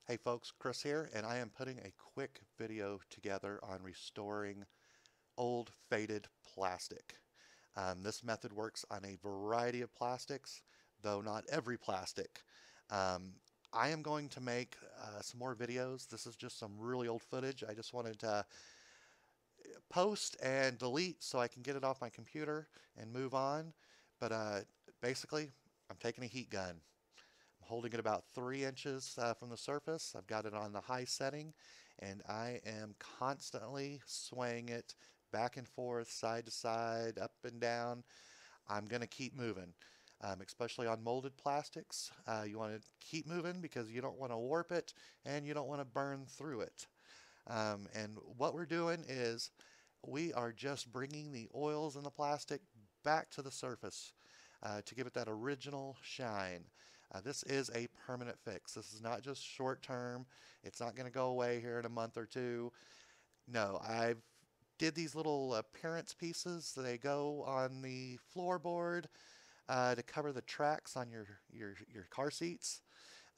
Hey folks, Chris here, and I am putting a quick video together on restoring old faded plastic. This method works on a variety of plastics, though not every plastic. Um, I am going to make some more videos. This is just some really old footage. I just wanted to post and delete so I can get it off my computer and move on. But basically, I'm taking a heat gun. Holding it about 3 inches from the surface. I've got it on the high setting, and I am constantly swaying it back and forth, side to side, up and down. I'm going to keep moving, especially on molded plastics. You want to keep moving because you don't want to warp it and you don't want to burn through it. And what we're doing is we are just bringing the oils in the plastic back to the surface to give it that original shine. This is a permanent fix. This is not just short term. It's not going to go away here in a month or two. No, I did these little appearance pieces. They go on the floorboard to cover the tracks on your car seats.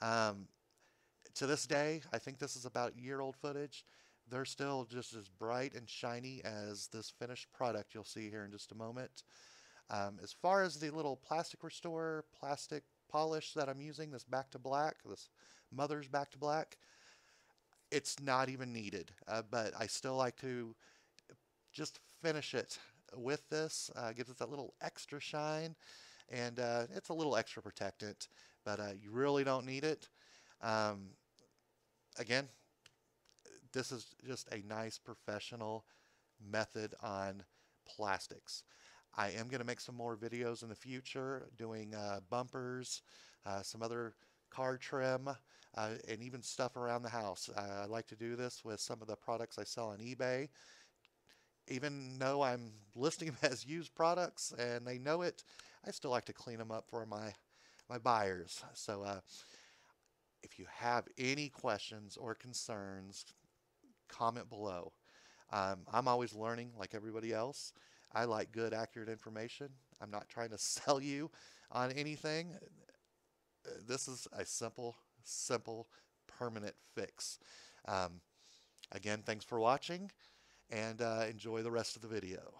To this day, I think this is about year-old footage. They're still just as bright and shiny as this finished product you'll see here in just a moment. As far as the little plastic restore, plastic polish that I'm using, this back to black, this Mother's back to black, it's not even needed, but I still like to just finish it with this. Gives it that little extra shine, and it's a little extra protectant, but you really don't need it. Again, this is just a nice professional method on plastics. I am going to make some more videos in the future doing bumpers, some other car trim, and even stuff around the house. I like to do this with some of the products I sell on eBay. Even though I'm listing them as used products and they know it, I still like to clean them up for my buyers. So if you have any questions or concerns, comment below. I'm always learning like everybody else. I like good, accurate information. I'm not trying to sell you on anything. This is a simple, permanent fix. Again, thanks for watching, and enjoy the rest of the video.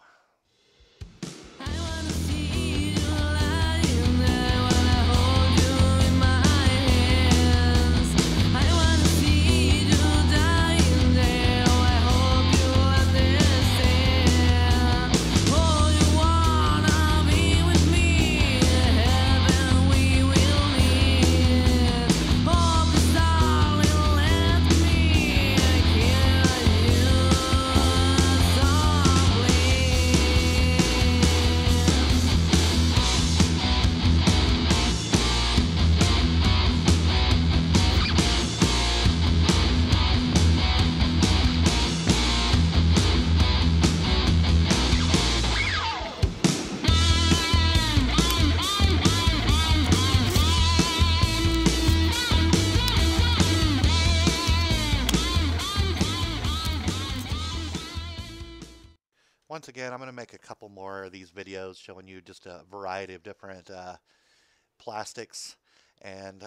Once again, I'm going to make a couple more of these videos showing you just a variety of different plastics and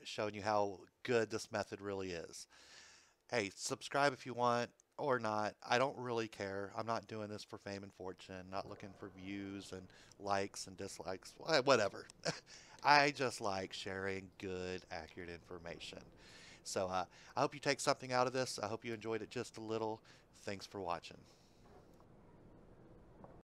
showing you how good this method really is. Hey, subscribe if you want or not. I don't really care. I'm not doing this for fame and fortune, not looking for views and likes and dislikes, whatever. I just like sharing good, accurate information. So I hope you take something out of this. I hope you enjoyed it just a little. Thanks for watching.